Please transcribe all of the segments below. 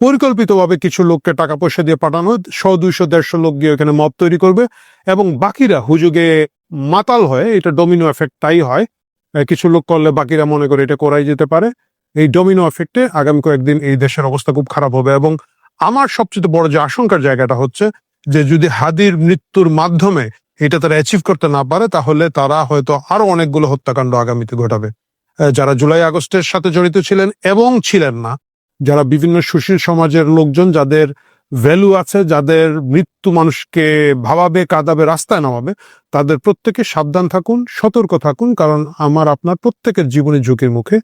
পরিকল্পিতভাবে কিছু লোককে টাকা পয়সা দিয়ে পাঠানো, 100, 200, 150 লোক গিয়ে এখানে মব তৈরি করবে এবং বাকিরা হুজুগে মাতাল হয়ে, এটা ডোমিনো এফেক্ট তাই হয়, কিছু লোক করলে বাকিরা মনে করে এটা করাই যেতে পারে। এই ডোমিনো এফেক্টে আগামী কয়েকদিন এই দেশের অবস্থা খুব খারাপ হবে। এবং আমার সবচেয়ে বড় যে আশঙ্কার জায়গাটা হচ্ছে যে যদি হাদির মৃত্যুর মাধ্যমে এটা তারা অ্যাচিভ করতে না পারে, তাহলে তারা হয়তো আরো অনেকগুলো হত্যাকাণ্ড আগামীতে ঘটাবে। যারা জুলাই আগস্টের সাথে জড়িত ছিলেন এবং ছিলেন না, যারা বিভিন্ন সুশীল সমাজের লোকজন, যাদের ভ্যালু আছে, যাদের মৃত্যু মানুষকে ভাবাবে, কাঁদাবে, রাস্তায় নামাবে, তাদের প্রত্যেকে সাবধান থাকুন, সতর্ক থাকুন, কারণ আমার আপনার প্রত্যেকের জীবনী ঝুঁকির মুখে।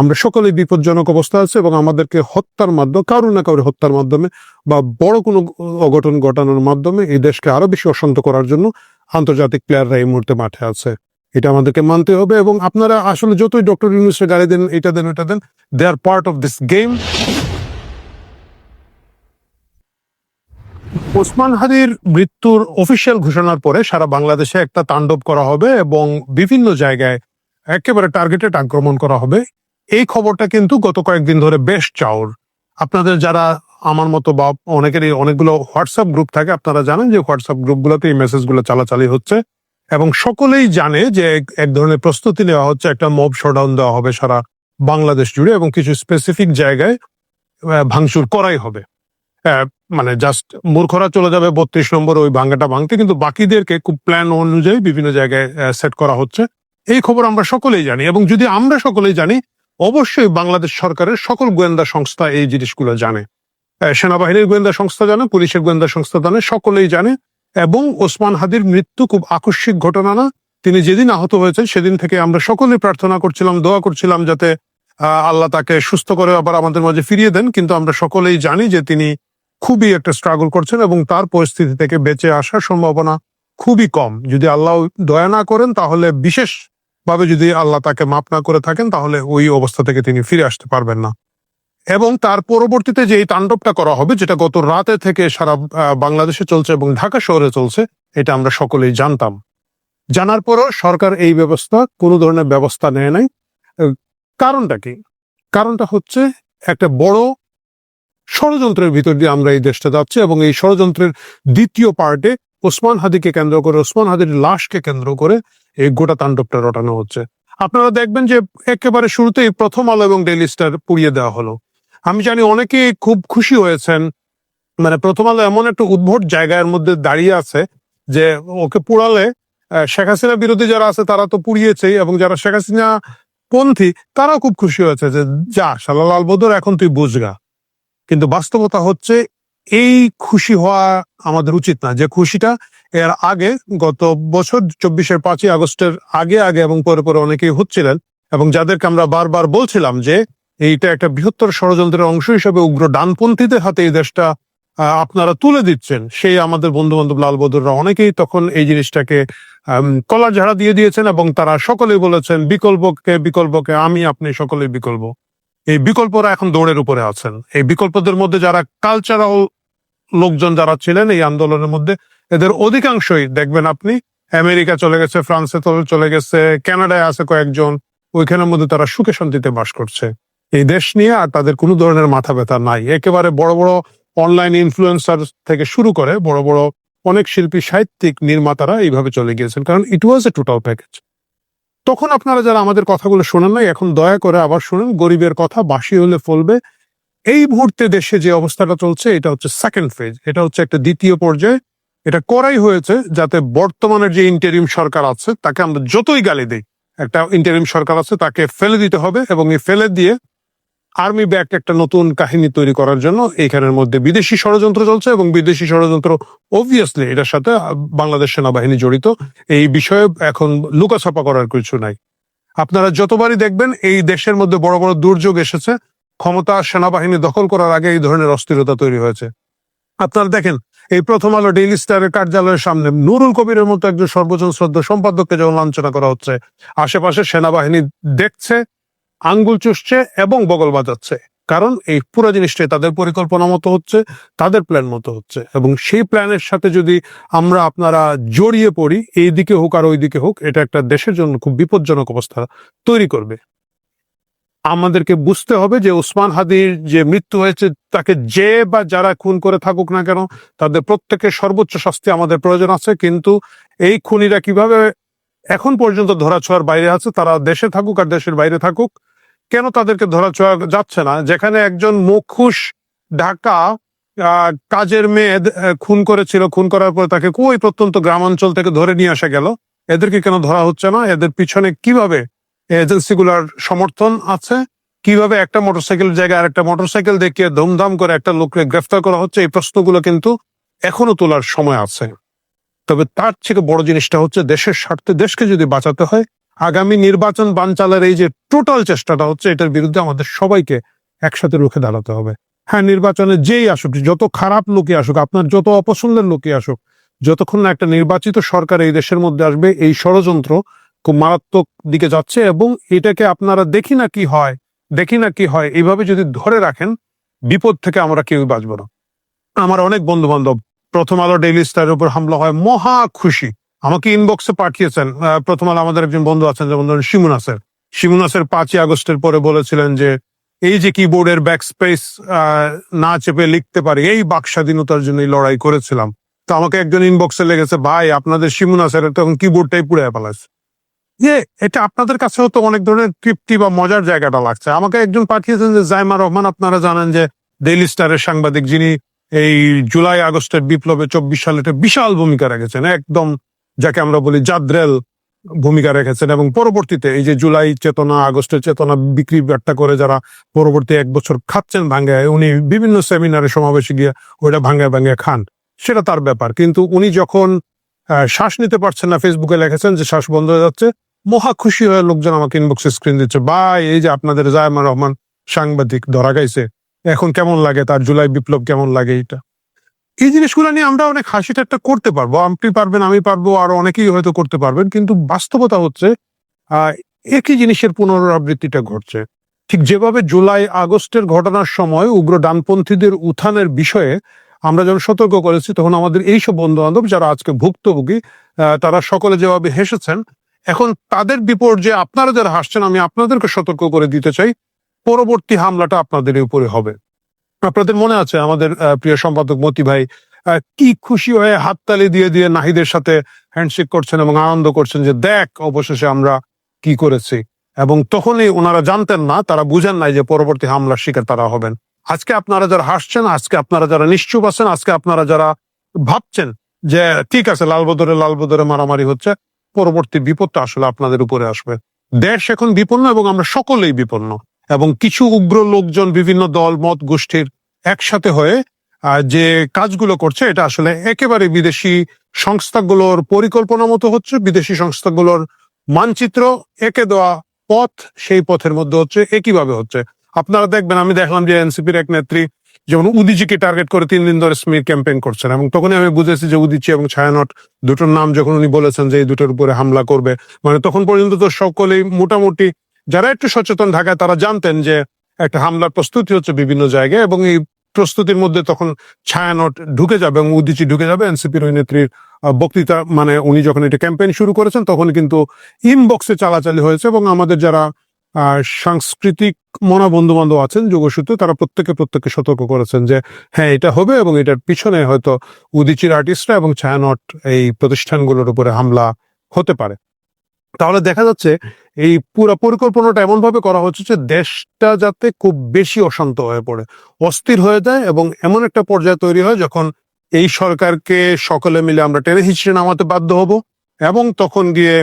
আমরা সকলেই বিপজ্জনক অবস্থা আছে এবং আমাদেরকে হত্যার মাধ্যমে, কারো না কারো হত্যার মাধ্যমে বা বড় কোনো অঘটন ঘটানোর মাধ্যমে এই দেশকে আরো বেশি অশান্ত করার জন্য আন্তর্জাতিক প্লেয়াররা এই মুহূর্তে মাঠে আছে। এটা আমাদেরকে মানতে হবে। এবং আপনারা আসলে যতই ডক্টর ইউনূসকে গালি দেন, এটা দেন, ওটা দেন, they are part of this game. Osman হাদির মৃত্যুর অফিসিয়াল ঘোষণার পরে সারা বাংলাদেশে একটা তাণ্ডব করা হবে এবং বিভিন্ন জায়গায় একেবারে টার্গেটেড আক্রমণ করা হবে। এই খবরটা কিন্তু গত কয়েকদিন ধরে বেশ চাউর। আপনাদের যারা আমার মতো বা অনেকেরই অনেকগুলো হোয়াটসঅ্যাপ গ্রুপ থাকে, আপনারা জানেন যে হোয়াটসঅ্যাপ গ্রুপগুলোতে এই মেসেজগুলো চালাচালি হচ্ছে এবং সকলেই জানে যে এক ধরনের প্রস্তুতি নেওয়া হচ্ছে, একটা মব শোডাউন দেওয়া হবে সারা বাংলাদেশ জুড়ে এবং কিছু স্পেসিফিক জায়গায় ভাঙচুর করাই হবে। মানে জাস্ট মূর্খরা চলে যাবে 32 নম্বর ওই ভাঙ্গাটা ভাঙতে, কিন্তু বাকিদেরকে খুব প্ল্যান অনুযায়ী বিভিন্ন জায়গায় সেট করা হচ্ছে। এই খবর আমরা সকলেই জানি এবং যদি আমরা সকলেই জানি, অবশ্যই বাংলাদেশ সরকারের সকল গোয়েন্দা সংস্থা এই জিনিসগুলো জানে। সেনাবাহিনীর গোয়েন্দা সংস্থা জানে, পুলিশের গোয়েন্দা সংস্থা জানে, সকলেই জানে। এবং ওসমান হাদির মৃত্যু খুব আকস্মিক ঘটনা না। তিনি যেদিন আহত হয়েছেন সেদিন থেকে আমরা সকলেই প্রার্থনা করছিলাম, দোয়া করছিলাম যাতে আল্লাহ তাকে সুস্থ করে আবার আমাদের মাঝে ফিরিয়ে দেন। কিন্তু আমরা সকলেই জানি যে তিনি খুবই একটা স্ট্রাগল করছেন এবং তার পরিস্থিতি থেকে বেঁচে আসার সম্ভাবনা খুবই কম। যদি আল্লাহ দয়া না করেন, তাহলে বিশেষ ভাবে যদি আল্লাহ তাকে মাফ না করে থাকেন, তাহলে ওই অবস্থা থেকে তিনি ফিরে আসতে পারবেন না। এবং তার পরবর্তীতে যে এই তাণ্ডবটা করা হবে, যেটা গত রাতে থেকে সারা বাংলাদেশে চলছে এবং ঢাকা শহরে চলছে, এটা আমরা সকলেই জানতাম। জানার পরও সরকার এই কোনো ধরনের ব্যবস্থা নেয় নাই। কারণটা কি? কারণটা হচ্ছে একটা বড় ষড়যন্ত্রের ভিতর দিয়ে আমরা এই দেশটা যাচ্ছি এবং এই ষড়যন্ত্রের দ্বিতীয় পার্টে ওসমান হাদিকে কেন্দ্র করে, ওসমান হাদির লাশকে কেন্দ্র করে এই গোটা তাণ্ডবটা রটানো হচ্ছে। আপনারা দেখবেন যে একেবারে শুরুতেই প্রথম আলো এবং ডেইলি স্টার পুড়িয়ে দেওয়া হলো। আমি জানি অনেকে খুব খুশি হয়েছেন, মানে প্রথম আলো এমন একটা উদ্ভট জায়গার মধ্যে দাঁড়িয়ে আছে যে ওকে পোড়ালে শেখ হাসিনা বিরোধী যারা আছে তারা তো পুড়িয়েছেই এবং যারা শেখ হাসিনা পন্থী তারাও খুব খুশি হয়েছে যে যা শালা লাল বদর, এখন তুই বুঝগা। কিন্তু বাস্তবতা হচ্ছে এই খুশি হওয়া আমাদের উচিত না। যে খুশিটা এর আগে গত বছর 24-এর 5ই আগস্টের আগে আগে এবং পরে পরে অনেকেই হচ্ছিলেন এবং যাদেরকে আমরা বারবার বলছিলাম যে এইটা একটা বৃহত্তর ষড়যন্ত্রের অংশ হিসেবে উগ্র ডানপন্থীদের হাতে এই দেশটা আপনারা তুলে দিচ্ছেন, সেই আমাদের বন্ধু বান্ধব লাল বদররা অনেকেই তখন এই জিনিসটাকে কলার ঝাড়া দিয়ে দিয়েছেন এবং তারা সকলেই বলেছেন বিকল্পকে আমি আপনি সকলেই বিকল্প। এই বিকল্পরা এখন দৌড়ের উপরে আছেন। এই বিকল্পদের মধ্যে যারা কালচারাল লোকজন যারা ছিলেন এই আন্দোলনের মধ্যে, এদের অধিকাংশই দেখবেন আপনি আমেরিকা চলে গেছে, ফ্রান্সে চলে গেছে, কানাডায় আছে কয়েকজন, ওইখানের মধ্যে তারা সুখে শান্তিতে বাস করছে এই দেশ নিয়ে। আর তাদের কোনো ধরনের মাথা ব্যথা নাই। একেবারে বড় বড় অনলাইন ইনফ্লুয়েন্সার থেকে শুরু করে বড় বড় অনেক শিল্পী, সাহিত্যিক, নির্মাতারা এইভাবে চলে গিয়েছেন, কারণ ইট ওয়াজ এ টোটাল প্যাকেজ। তখন আপনারা যারা আমাদের কথাগুলো শোনেন নাই, এখন দয়া করে আবার শুনেন। গরিবের কথা বাসি হলে ফলবে। এই মুহূর্তে দেশে যে অবস্থাটা চলছে, এটা হচ্ছে সেকেন্ড ফেজ, এটা হচ্ছে একটা দ্বিতীয় পর্যায়ে। এটা করাই হয়েছে যাতে বর্তমানের যে ইন্টারিম সরকার আছে তাকে আমরা যতই গালি দিই, একটা ইন্টারিম সরকার আছে তাকে ফেলে দিতে হবে এবং এই ফেলে দিয়ে আর্মি ব্যাক একটা নতুন কাহিনী তৈরি করার জন্য এইখানের মধ্যে বিদেশি ষড়যন্ত্র চলছে এবং বিদেশি ষড়যন্ত্র অবভিয়াসলি এটার সাথে বাংলাদেশ সেনাবাহিনী জড়িত। এই বিষয়ে এখন লুকাছাপা করার কিছু নাই। আপনারা যতবারই দেখবেন এই দেশের মধ্যে বড় বড় দুর্যোগ এসেছে, ক্ষমতা সেনাবাহিনী দখল করার আগে এই ধরনের অস্থিরতা তৈরি হয়েছে। আপনারা দেখেন এই প্রথম আলো ডেইলি স্টারের কার্যালয়ের সামনে নুরুল কবিরের মতো একজন সর্বজন শ্রদ্ধা সম্পাদককে যেমন লাঞ্ছনা করা হচ্ছে, আশেপাশে সেনাবাহিনী দেখছে, আঙ্গুল চুষছে এবং বগল বাজাচ্ছে। কারণ এই পুরো জিনিসটাই তাদের পরিকল্পনা মতো হচ্ছে, তাদের প্ল্যান মতো হচ্ছে এবং সেই প্ল্যানের সাথে যদি আমরা আপনারা জড়িয়ে পড়ি, এই দিকে হোক আর ওই দিকে হোক, এটা একটা দেশের জন্য খুব বিপজ্জনক অবস্থা তৈরি করবে। আমাদেরকে বুঝতে হবে যে ওসমান হাদির যে মৃত্যু হয়েছে তাকে যে বা যারা খুন করে থাকুক না কেন তাদের প্রত্যেকের সর্বোচ্চ শাস্তি আমাদের প্রয়োজন আছে, কিন্তু এই খুনিরা কিভাবে এখন পর্যন্ত ধরাছোঁয়ার বাইরে আছে, তারা দেশে থাকুক আর দেশের বাইরে থাকুক, কেন তাদেরকে ধরাছোঁয়া যাচ্ছে না? যেখানে একজন মুখোশ ঢাকা কাজের মেয়ে খুন করেছিল, খুন করার পর তাকে ওই প্রত্যন্ত গ্রামাঞ্চল থেকে ধরে নিয়ে আসা গেল, এদেরকে কেন ধরা হচ্ছে না? এদের পিছনে কিভাবে এজেন্সিগুলোর সমর্থন আছে? কিভাবে একটা মোটরসাইকেল জায়গায় আরেকটা মোটরসাইকেল দেখিয়ে ধুমধাম করে একটা লোককে গ্রেফতার করা হচ্ছে? এই প্রশ্নগুলো কিন্তু এখনো তোলার সময় আছে। তবে তার থেকে বড় জিনিসটা হচ্ছে দেশের স্বার্থে, দেশকে যদি বাঁচাতে হয়, আগামী নির্বাচন বানচালের এই যে টোটাল চেষ্টাটা হচ্ছে, এটার বিরুদ্ধে আমাদের সবাইকে একসাথে রুখে দাঁড়াতে হবে। হ্যাঁ, নির্বাচনে যেই আসুক, যত খারাপ লোকই আসুক, আপনার যত অপছন্দের লোকই আসুক, যতক্ষণ না একটা নির্বাচিত সরকার এই দেশের মধ্যে আসবে, এই ষড়যন্ত্র খুব মারাত্মক দিকে যাচ্ছে। এবং এটাকে আপনারা দেখি না কি হয়, দেখি না কি হয় এইভাবে যদি ধরে রাখেন, বিপদ থেকে আমরা কেউই বাঁচবো না। আমার অনেক বন্ধু বান্ধব প্রথম আলো ডেইলি স্টারের উপর হামলা হয় মহা খুশি, আমাকে ইনবক্সে পাঠিয়েছেন। প্রথম আলো আমাদের একজন বন্ধু আছেন, যেমন ধরেন শিমুনাসের 5ই আগস্টের পরে বলেছিলেন যে এই যে কিবোর্ডের ব্যাক স্পেস না চেপে লিখতে পারি, এই বাক স্বাধীনতার জন্য লড়াই করেছিলাম। তো আমাকে একজন ইনবক্সে লেগেছে, ভাই আপনাদের শিমুনাসের তখন কিবোর্ডটাই পুড়ে ফেলাছে। যে এটা আপনাদের কাছেও তো অনেক ধরনের তৃপ্তি বা মজার জায়গাটা লাগছে। আমাকে একজন পাঠিয়েছেন যে জাইমা রহমান, আপনারা জানেন যে ডেইলি স্টারের সাংবাদিক, যিনি এই জুলাই আগস্টের বিপ্লবে 24 সালে একটা বিশাল ভূমিকা রেখেছেন, একদম যাকে আমরা বলি জাদ্রেল ভূমিকা রেখেছেন, এবং পরবর্তীতে এই যে জুলাই চেতনা, আগস্টের চেতনা বিক্রি বার্তা করে যারা পরবর্তী 1 বছর খাচ্ছেন ভাঙ্গায়, উনি বিভিন্ন সেমিনারে সমাবেশে গিয়ে ওইটা ভাঙ্গায় ভাঙ্গায় খান, সেটা তার ব্যাপার। কিন্তু উনি যখন শ্বাস নিতে পারছেন না, ফেসবুকে লিখেছেন যে শ্বাস বন্ধ হয়ে যাচ্ছে, মহা খুশি হয়ে লোকজন আমাকে ইনবক্সে স্ক্রিন দিচ্ছে, ভাই এই যে আপনাদের জায়মা রহমান সাংবাদিক ধরা গাইছে, এখন কেমন লাগে, তার জুলাই বিপ্লব কেমন লাগে। এটা এই জিনিসগুলো নিয়ে আমরা অনেক হাসি ঠাট্টা করতে পারবো, আপনি পারবেন, আমি পারবো, আর অনেকেই হয়তো করতে পারবেন, কিন্তু বাস্তবতা হচ্ছে আহ একই জিনিসের পুনরাবৃত্তিটা ঘটছে। ঠিক যেভাবে জুলাই আগস্টের ঘটনার সময় উগ্র ডানপন্থীদের উত্থানের বিষয়ে আমরা যখন সতর্ক করেছি, তখন আমাদের এইসব বন্ধু বান্ধব যারা আজকে ভুক্তভোগী, তারা সকলে যেভাবে হেসেছেন, এখন তাদের বিপর্যয়ে আপনারা যারা হাসছেন, আমি আপনাদেরকে সতর্ক করে দিতে চাই, পরবর্তী হামলাটা আপনাদের উপরে হবে। আপনাদের মনে আছে আমাদের প্রিয় সম্পাদক মতি ভাই কি খুশি হয়ে হাততালি দিয়ে দিয়ে নাহিদের সাথে হ্যান্ডশেক করছেন এবং আনন্দ করছেন যে দেখ অবশেষে আমরা কি করেছি। এবং তখনই ওনারা জানতেন না, তারা বুঝেন নাই যে পরবর্তী হামলার শিকার তারা হবেন। আজকে আপনারা যারা হাসছেন, আজকে আপনারা যারা নিশ্চুপ আছেন, আজকে আপনারা যারা ভাবছেন যে ঠিক আছে লালবদরে মারামারি হচ্ছে, পরবর্তী বিপদটা আসলে আপনাদের উপরে আসবে। দেশ এখন বিপন্ন এবং আমরা সকলেই বিপন্ন, এবং কিছু উগ্র লোকজন বিভিন্ন দল মত গোষ্ঠীর একসাথে হয়ে যে কাজগুলো করছে, এটা আসলে একেবারে বিদেশি সংস্থাগুলোর পরিকল্পনা মতো হচ্ছে। বিদেশি সংস্থাগুলোর মানচিত্র এঁকে দেওয়া পথ, সেই পথের মধ্যে হচ্ছে, একইভাবে হচ্ছে। আপনারা দেখবেন, আমি দেখলাম যে এনসিপির এক নেত্রী যেমন উদিচিকে টার্গেট করে 3 দিন ধরে স্মির ক্যাম্পেইন করছেন, এবং তখনই আমি বুঝেছি যে উদিচি এবং ছায়ানট দুটোর নাম যখন উনি বলেছেন যে এই দুটোর উপরে হামলা করবে, মানে তখন পর্যন্ত তো সকলেই মোটামুটি যারা একটু সচেতন ঢাকায় তারা জানতেন যে একটা হামলার প্রস্তুতি হচ্ছে বিভিন্ন জায়গায়, এবং এই প্রস্তুতির মধ্যে তখন ছায়ানট ঢুকে যাবে এবং উদিচি ঢুকে যাবে। এনসিপির ওই নেত্রীর বক্তৃতা, মানে উনি যখন এটা ক্যাম্পেইন শুরু করেছেন তখন কিন্তু ইনবক্সে চালাচালি হয়েছে, এবং আমাদের যারা সাংস্কৃতিক মনা বন্ধু বান্ধব আছেন যোগসূত্রে, তারা প্রত্যেকে সতর্ক করেছেন যে হ্যাঁ এটা হবে, এবং এটার পিছনে হয়তো উদিচির আর্টিস্টরা এবং ছায়ানট এই প্রতিষ্ঠানগুলোর উপরে হামলা হতে পারে। তাহলে দেখা যাচ্ছে এই পুরো পরিকল্পনাটা এমন ভাবে করা হচ্ছে যে দেশটা যাতে খুব বেশি অশান্ত হয়ে পড়ে, অস্থির হয়ে যায়, এবং এমন একটা পর্যায়ে তৈরি হয় যখন এই সরকারকে সকলে মিলে আমরা টেনে হিচড়ে নামাতে বাধ্য হব, এবং তখন গিয়ে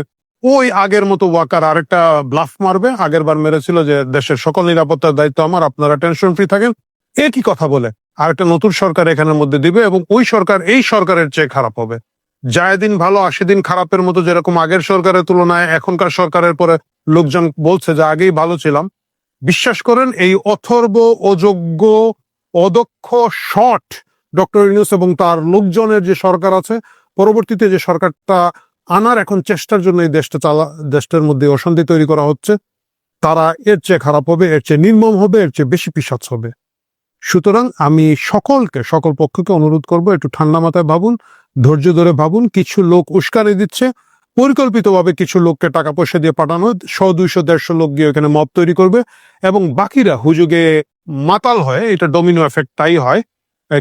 ওই আগের মতো ওয়াকার আরেকটা ব্লাফ মারবে, আগের বার মেরেছিল যে দেশের সকল নিরাপত্তার দায়িত্ব আমার, আপনারা টেনশন ফ্রি থাকেন, একই কথা বলে আরেকটা নতুন সরকার এখানের মধ্যে দিবে, এবং ওই সরকার এই সরকারের চেয়ে খারাপ হবে। যায় দিন ভালো 80 দিন খারাপের মতো, যেরকম আগের সরকারের তুলনায় এখনকার সরকারের পরে লোকজন বলছে যে আগেই ভালো ছিলাম। বিশ্বাস করেন, এই অথর্ব, অযোগ্য, অদক্ষ, শট ডক্টর ইউনূস এবং তার লোকজনের যে সরকার আছে, পরবর্তীতে যে সরকারটা আনার এখন চেষ্টার জন্য এই দেশটার মধ্যে অশান্তি তৈরি করা হচ্ছে, তারা এর চেয়ে খারাপ হবে, এর চেয়ে নির্মম হবে, এর চেয়ে বেশি পিশাচ হবে। সুতরাং আমি সকল পক্ষকে অনুরোধ করব, একটু ঠান্ডা মাথায় ভাবুন, ধৈর্য ধরে ভাবুন। কিছু লোক উস্কানি দিচ্ছে, পরিকল্পিতভাবে কিছু লোককে টাকা পয়সা দিয়ে পাঠানো, 100, 200, 150 লোক গিয়ে ওখানে মব তৈরি করবে এবং বাকিরা হুজুগে মাতাল হয়। এটা ডোমিনো এফেক্ট তাই হয়,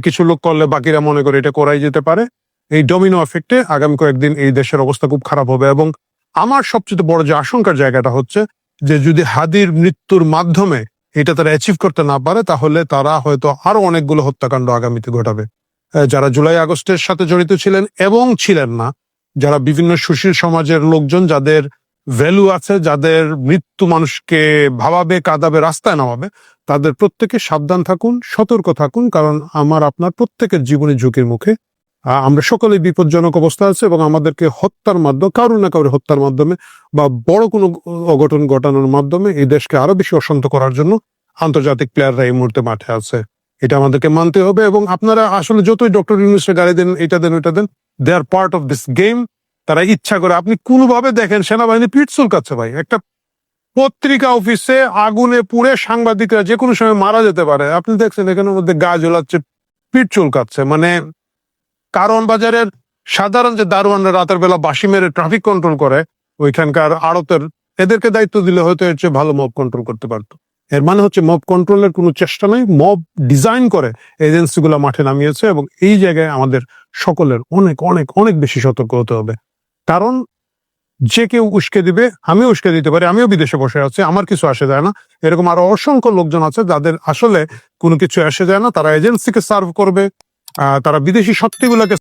কিছু লোক করলে বাকিরা মনে করে এটা করাই যেতে পারে। এই ডোমিনো এফেক্টে আগামী কয়েকদিন এই দেশের অবস্থা খুব খারাপ হবে। এবং আমার সবচেয়ে বড় যে আশঙ্কার জায়গাটা হচ্ছে যে যদি হাদির মৃত্যুর মাধ্যমে এটা তারা অ্যাচিভ করতে না পারে, তাহলে তারা হয়তো আরো অনেকগুলো হত্যাকাণ্ড আগামীতে ঘটাবে। যারা জুলাই আগস্টের সাথে জড়িত ছিলেন এবং ছিলেন না, যারা বিভিন্ন সুশীল সমাজের লোকজন, যাদের ভ্যালু আছে, যাদের মৃত্যু মানুষকে ভাবাবে, কাঁদাবে, রাস্তায় নামাবে, তাদের প্রত্যেকে সাবধান থাকুন, সতর্ক থাকুন, কারণ আমার আপনার প্রত্যেকের জীবনের ঝুঁকির মুখে। আমরা সকলেই বিপজ্জনক অবস্থা আছে এবং আমাদেরকে হত্যার মাধ্যমে, কারো না কারো হত্যার মাধ্যমে বা বড় কোনো অঘটন ঘটানোর মাধ্যমে এই দেশকে আরো বেশি অশান্ত করার জন্য আন্তর্জাতিক প্লেয়াররা এই মুহূর্তে মাঠে আছে। এটা আমাদেরকে মানতে হবে। এবং আপনারা আসলে যতই ডক্টর ইউনূসের গালি দেন, এটা দেন, ওইটা দেন, they are part of this game. তারা ইচ্ছা করে, আপনি কোনোভাবে দেখেন সেনাবাহিনী পিঠ চুলকাচ্ছে ভাই। একটা পত্রিকা অফিসে আগুনে পুড়ে সাংবাদিকরা যে কোনো সময় মারা যেতে পারে, আপনি দেখছেন এখানের মধ্যে গা ঝোলাচ্ছে, পিঠ চুলকাচ্ছে। মানে কারওয়ান বাজারের সাধারণ যে দারোয়ানরা রাতের বেলা বাঁশি মেরে ট্রাফিক কন্ট্রোল করে, ওইখানকার আড়তের, এদেরকে দায়িত্ব দিলে হয়তো এর চেয়ে ভালো মব কন্ট্রোল করতে পারতো। এর মানে হচ্ছে মব কন্ট্রোলের কোনো চেষ্টা নেই, মব ডিজাইন করে এজেন্সিগুলো মাঠে নামিয়েছে। এবং এই জায়গায় আমাদের সকলের অনেক অনেক অনেক বেশি সতর্ক হতে হবে। কারণ যে কেউ উস্কে দিবে, আমিও উস্কে দিতে পারি, আমিও বিদেশে বসে আছি, আমার কিছু আসে যায় না। এরকম আরো অসংখ্য লোকজন আছে যাদের আসলে কোনো কিছু আসে যায় না, তারা এজেন্সিকে সার্ভ করবে, তারা বিদেশি শক্তিগুলোকে